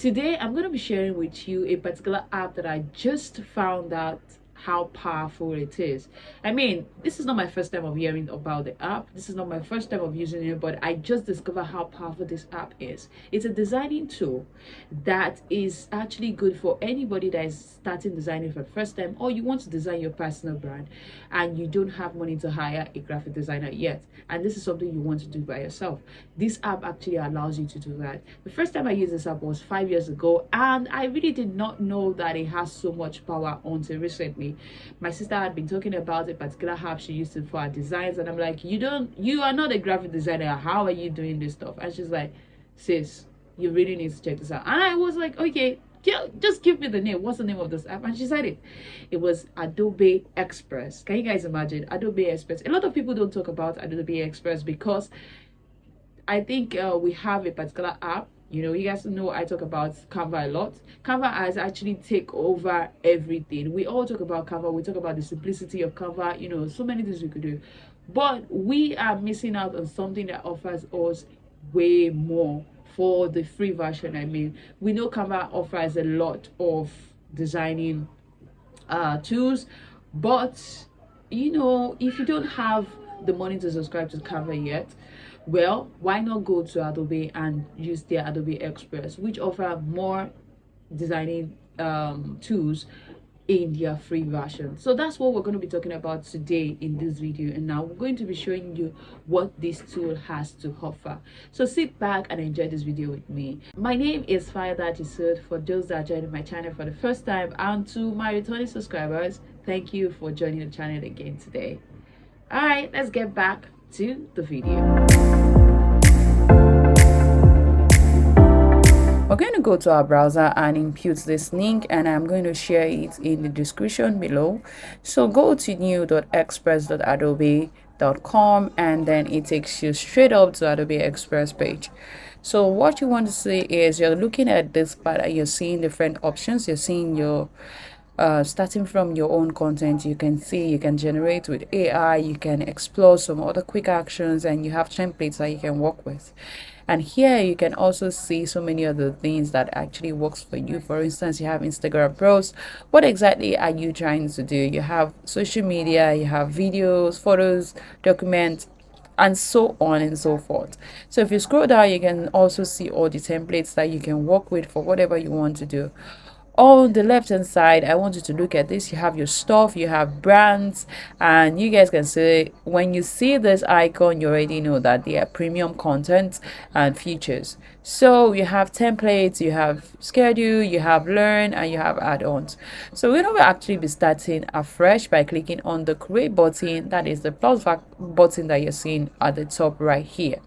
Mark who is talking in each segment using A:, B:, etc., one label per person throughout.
A: Today I'm going to be sharing with you a particular app that I just found out how powerful it is. I mean, this is not my first time of hearing about the app. This is not my first time of using it, but I just discovered how powerful this app is. It's a designing tool that is actually good for anybody that is starting designing for the first time, or you want to design your personal brand and you don't have money to hire a graphic designer yet, and this is something you want to do by yourself. This app actually allows you to do that. The first time I used this app was 5 years ago, and I really did not know that it has so much power until recently. My sister had been talking about a particular app she used it for her designs, and I'm like, you are not a graphic designer, how are you doing this stuff? And she's like, sis, you really need to check this out. And I was like, okay, just give me the name. What's the name of this app? And she said it was Adobe Express. Can you guys imagine? Adobe Express. A lot of people don't talk about Adobe Express because I think we have a particular app. You know, you guys know I talk about Canva a lot. Canva has actually take over everything. We all talk about Canva. We talk about the simplicity of Canva. You know, so many things we could do. But we are missing out on something that offers us way more for the free version. I mean, we know Canva offers a lot of designing tools, but you know, if you don't have the money to subscribe to Canva yet, well, why not go to Adobe and use their Adobe Express, which offer more designing tools in their free version. So that's what we're going to be talking about today in this video, and now we're going to be showing you what this tool has to offer. So sit back and enjoy this video with me. My name is Faidat Yusuf, for those that are joining my channel for the first time, and to my returning subscribers, thank you for joining the channel again today. All right, let's get back to the video. We're going to go to our browser and input this link, and I'm going to share it in the description below. So go to new.express.adobe.com, and then it takes you straight up to Adobe Express page. So what you want to see is you're looking at this part and you're seeing different options. You're seeing your starting from your own content. You can see you can generate with AI, you can explore some other quick actions, and you have templates that you can work with. And here you can also see so many other things that actually works for you. For instance, you have Instagram posts. What exactly are you trying to do? You have social media, you have videos, photos, documents, and so on and so forth. So if you scroll down, you can also see all the templates that you can work with for whatever you want to do. On the left hand side, I want you to look at this. You have your stuff, you have brands, and you guys can see, when you see this icon, you already know that they are premium content and features. So you have templates, you have schedule, you have learn, and you have add-ons. So we're going to actually be starting afresh by clicking on the create button, that is the plus button that you're seeing at the top right here.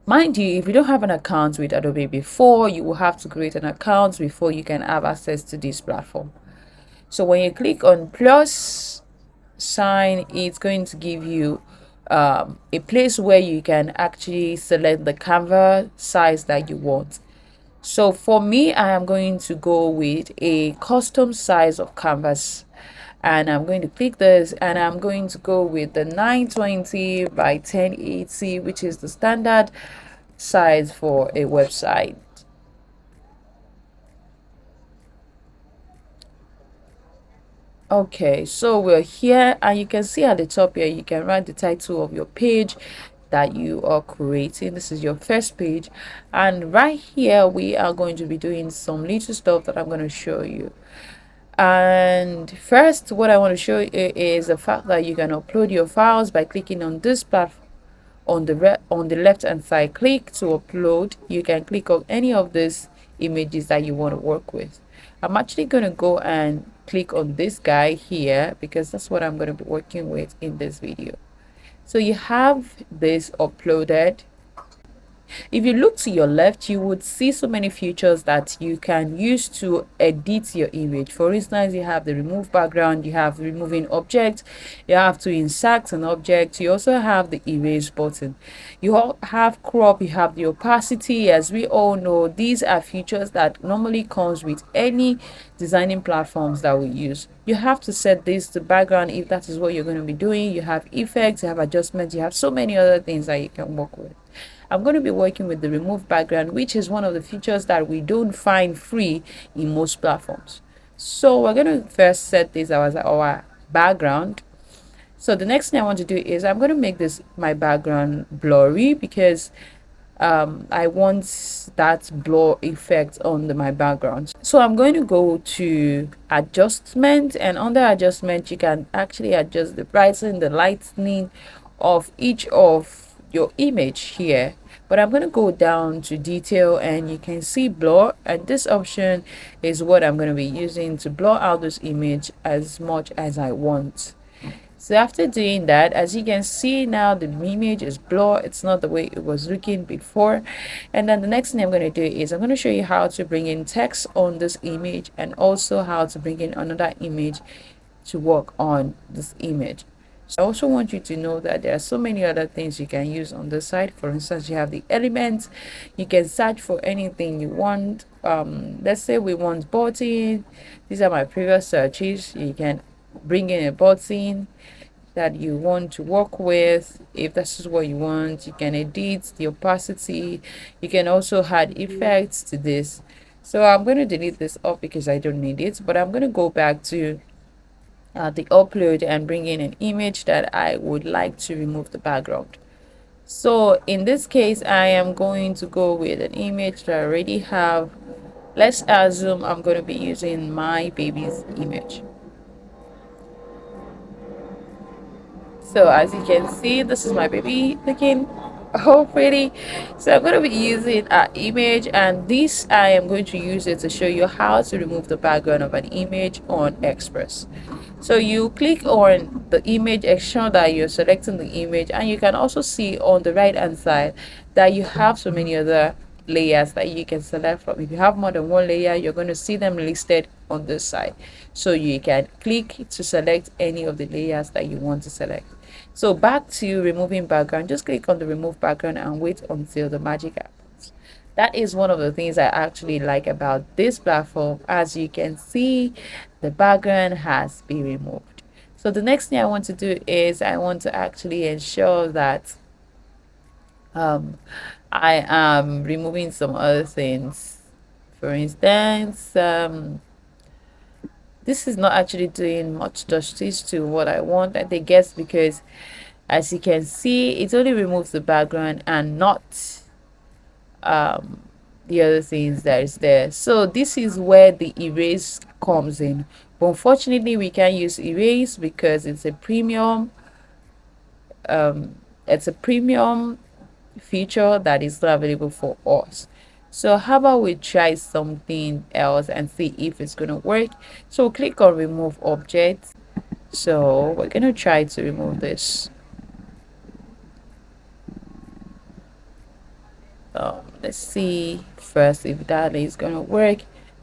A: Mind you, if you don't have an account with Adobe before, you will have to create an account before you can have access to this platform. So when you click on plus sign, it's going to give you a place where you can actually select the canvas size that you want. So for me, I am going to go with a custom size of canvas, and I'm going to click this, and I'm going to go with the 920 by 1080, which is the standard size for a website. Okay, so we're here, and you can see at the top here, you can write the title of your page that you are creating. This is your first page, and right here we are going to be doing some little stuff that I'm going to show you. And first, what I want to show you is the fact that you can upload your files by clicking on this platform. On the left hand side, click to upload. You can click on any of these images that you want to work with. I'm actually going to go and click on this guy here because that's what I'm going to be working with in this video. So you have this uploaded. If you look to your left, you would see so many features that you can use to edit your image. For instance, you have the remove background, you have removing object, you have to insert an object, you also have the erase button, you all have crop, you have the opacity. As we all know, these are features that normally comes with any designing platforms that we use. You have to set this to background if that is what you're going to be doing. You have effects, you have adjustments, you have so many other things that you can work with. I'm going to be working with the remove background, which is one of the features that we don't find free in most platforms. So we're going to first set this as our background. So the next thing I want to do is I'm going to make this my background blurry, because I want that blur effect on my background. So I'm going to go to adjustment, and under adjustment you can actually adjust the brightening, the lightening of each of your image here. But I'm going to go down to detail, and you can see blur, and this option is what I'm going to be using to blur out this image as much as I want. So after doing that, as you can see now, the image is blurred. It's not the way it was looking before. And then the next thing I'm going to do is I'm going to show you how to bring in text on this image, and also how to bring in another image to work on this image. So I also want you to know that there are so many other things you can use on the site. For instance, you have the elements. You can search for anything you want. Let's say we want button. These are my previous searches. You can bring in a button that you want to work with. If this is what you want, you can edit the opacity. You can also add effects to this. So I'm going to delete this up because I don't need it, but I'm going to go back to the upload and bring in an image that I would like to remove the background. So in this case, I am going to go with an image that I already have. Let's assume I'm going to be using my baby's image. So as you can see, this is my baby looking oh pretty. So I'm going to be using an image, and this I am going to use it to show you how to remove the background of an image on Express. So you click on the image, ensure that you're selecting the image, and you can also see on the right hand side that you have so many other layers that you can select from. If you have more than one layer, you're going to see them listed on this side, so you can click to select any of the layers that you want to select. So back to removing background, just click on the remove background and wait until the magic happens. That is one of the things I actually like about this platform. As you can see, the background has been removed. So the next thing I want to do is I want to actually ensure that I am removing some other things. For instance, this is not actually doing much justice to what I want, I guess, because as you can see, it only removes the background and not the other things that is there. So this is where the erase comes in, but unfortunately we can't use erase because it's a premium feature that is not available for us. So how about we try something else and see if it's gonna work. So click on remove object. So we're gonna try to remove this. Let's see first if that is gonna work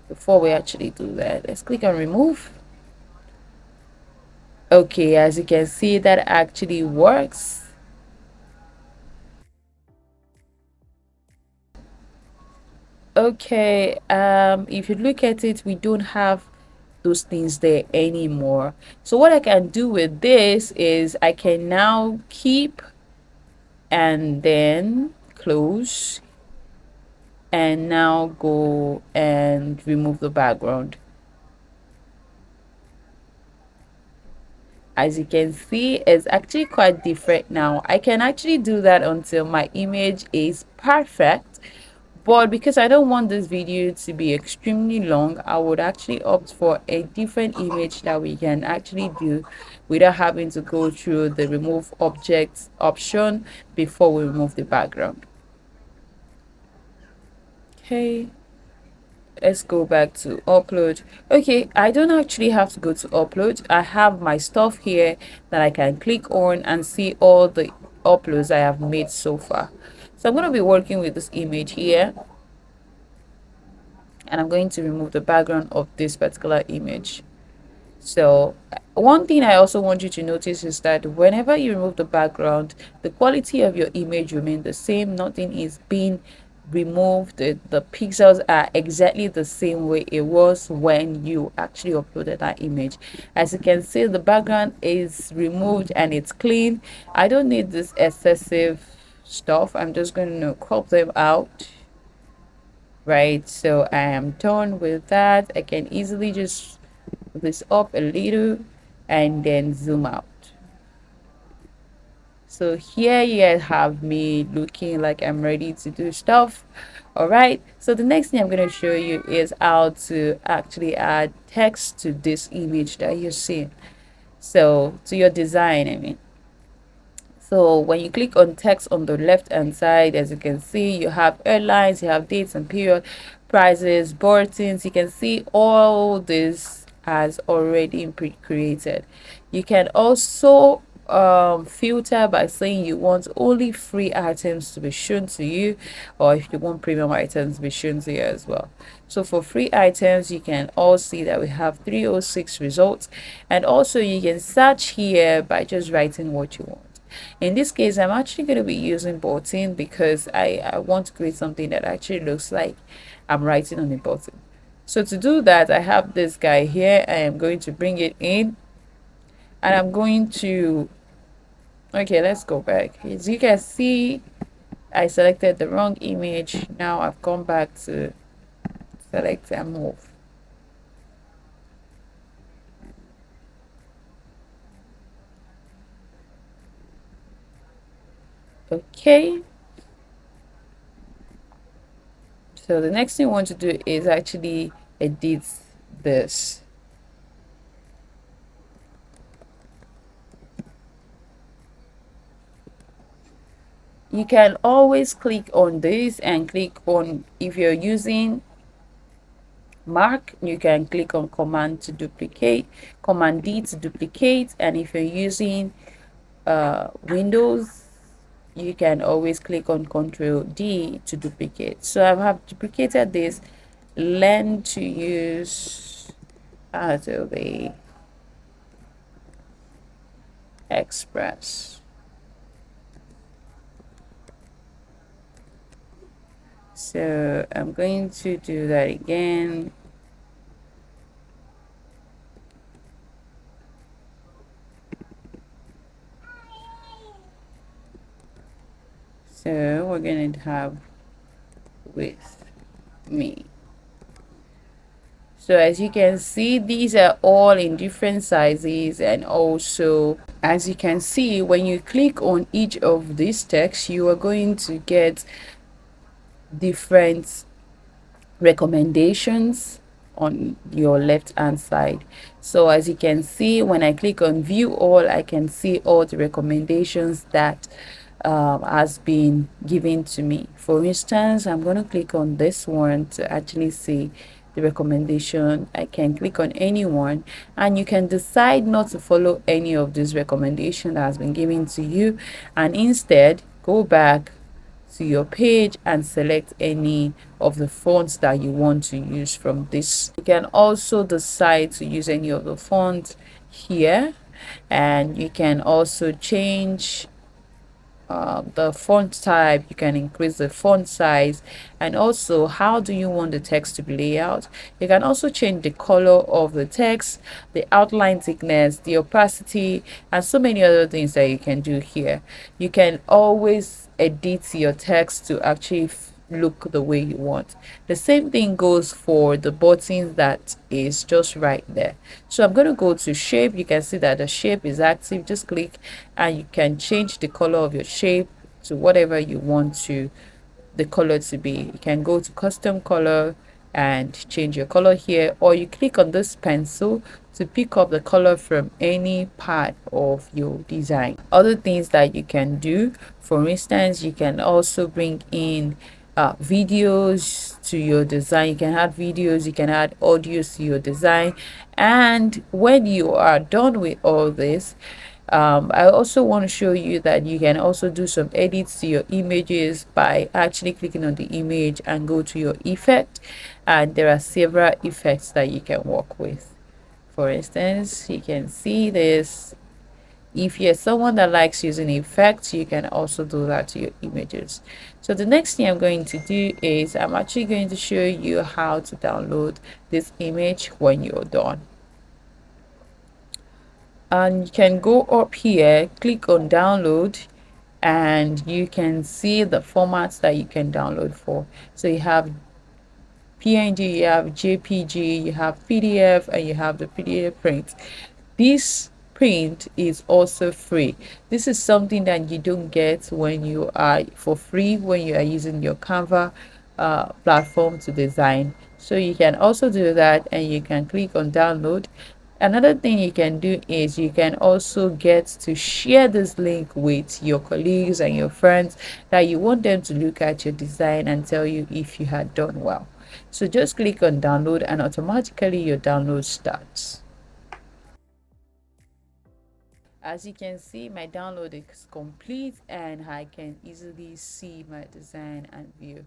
A: before we actually do that. Let's click on remove. Okay, as you can see, that actually works. Okay, if you look at it, we don't have those things there anymore. So what I can do with this is I can now keep and then close, and now go and remove the background. As you can see, it's actually quite different now. I can actually do that until my image is perfect, but because I don't want this video to be extremely long, I would actually opt for a different image that we can actually do without having to go through the remove objects option before we remove the background. Okay, let's go back to upload. Okay, I don't actually have to go to upload. I have my stuff here that I can click on and see all the uploads I have made so far. So I'm going to be working with this image here, and I'm going to remove the background of this particular image. So one thing I also want you to notice is that whenever you remove the background, the quality of your image remains the same. Nothing is being removed. The pixels are exactly the same way it was when you actually uploaded that image. As you can see, the background is removed and it's clean. I don't need this excessive stuff. I'm just going to crop them out, right? So I am done with that. I can easily just move this up a little and then zoom out. So here you guys have me looking like I'm ready to do stuff. All right, so the next thing I'm going to show you is how to actually add text to this image that you're seeing. So to your design, I mean. So when you click on text on the left hand side, as you can see, you have airlines, you have dates and period, prices, buttons. You can see all this has already been pre-created. You can also filter by saying you want only free items to be shown to you, or if you want premium items to be shown to you as well. So for free items, you can all see that we have 306 results, and also you can search here by just writing what you want. In this case, I'm actually going to be using button because I want to create something that actually looks like I'm writing on a button. So to do that, I have this guy here. I am going to bring it in, and I'm going to, okay, let's go back. As you can see, I selected the wrong image. Now I've gone back to select and move. Okay, so the next thing I want to do is actually edit this. You can always click on this and click on, if you're using Mac, you can click on command to duplicate, command D to duplicate, and if you're using Windows, you can always click on Control D to duplicate. So I have duplicated this. Learn to use Adobe Express. So I'm going to do that again. So we're going to have with me. So as you can see, these are all in different sizes, and also as you can see, when you click on each of these texts, you are going to get different recommendations on your left hand side. So as you can see, when I click on view all, I can see all the recommendations that has been given to me. For instance, I'm going to click on this one to actually see the recommendation. I can click on any one, and you can decide not to follow any of this recommendation that has been given to you, and instead go back to your page and select any of the fonts that you want to use from this. You can also decide to use any of the fonts here, and you can also change the font type. You can increase the font size, and also how do you want the text to be laid out. You can also change the color of the text, the outline thickness, the opacity, and so many other things that you can do here. You can always edit your text to actually look the way you want. The same thing goes for the buttons that is just right there. So I'm going to go to shape. You can see that the shape is active. Just click and you can change the color of your shape to whatever you want to the color to be. You can go to custom color and change your color here, or you click on this pencil to pick up the color from any part of your design. Other things that you can do, for instance, you can also bring in videos to your design. You can add videos, you can add audios to your design, and when you are done with all this, I also want to show you that you can also do some edits to your images by actually clicking on the image and go to your effect, and there are several effects that you can work with. For instance, you can see this. If you're someone that likes using effects, you can also do that to your images. So the next thing I'm going to do is I'm actually going to show you how to download this image when you're done. And you can go up here, click on download, and you can see the formats that you can download for. So you have PNG, you have JPG, you have PDF, and you have the PDF print. This print is also free. This is something that you don't get when you are for free when you are using your Canva platform to design. So you can also do that, and you can click on download. Another thing you can do is you can also get to share this link with your colleagues and your friends that you want them to look at your design and tell you if you had done well. So just click on download and automatically your download starts. As you can see, my download is complete and I can easily see my design and view.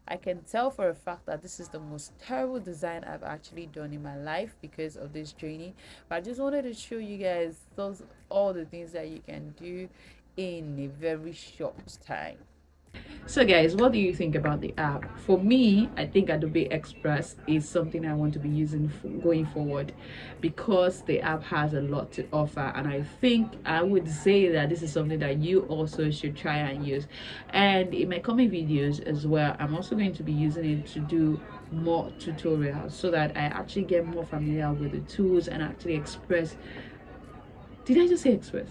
A: I can tell for a fact that this is the most terrible design I've actually done in my life because of this journey. But I just wanted to show you guys all the things that you can do in a very short time. So guys, what do you think about the app? For me, I think Adobe Express is something I want to be using going forward because the app has a lot to offer, and I think I would say that this is something that you also should try and use. And in my coming videos as well, I'm also going to be using it to do more tutorials so that I actually get more familiar with the tools and actually express, did I just say express?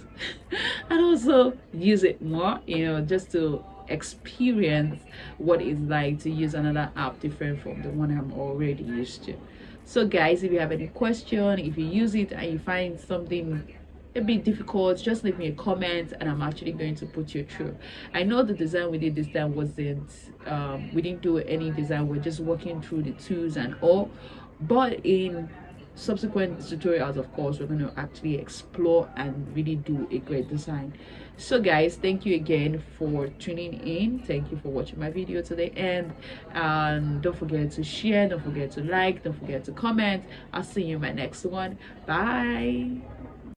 A: And also use it more, just to experience what it's like to use another app different from the one I'm already used to. So guys, if you have any question, if you use it and you find something a bit difficult, just leave me a comment and I'm actually going to put you through. I know the design we did this time wasn't we didn't do any design, we're just working through the tools and all, but in subsequent tutorials, of course, we're going to actually explore and really do a great design. So guys, thank you again for tuning in. Thank you for watching my video today, and don't forget to share, don't forget to like, don't forget to comment. I'll see you in my next one. Bye.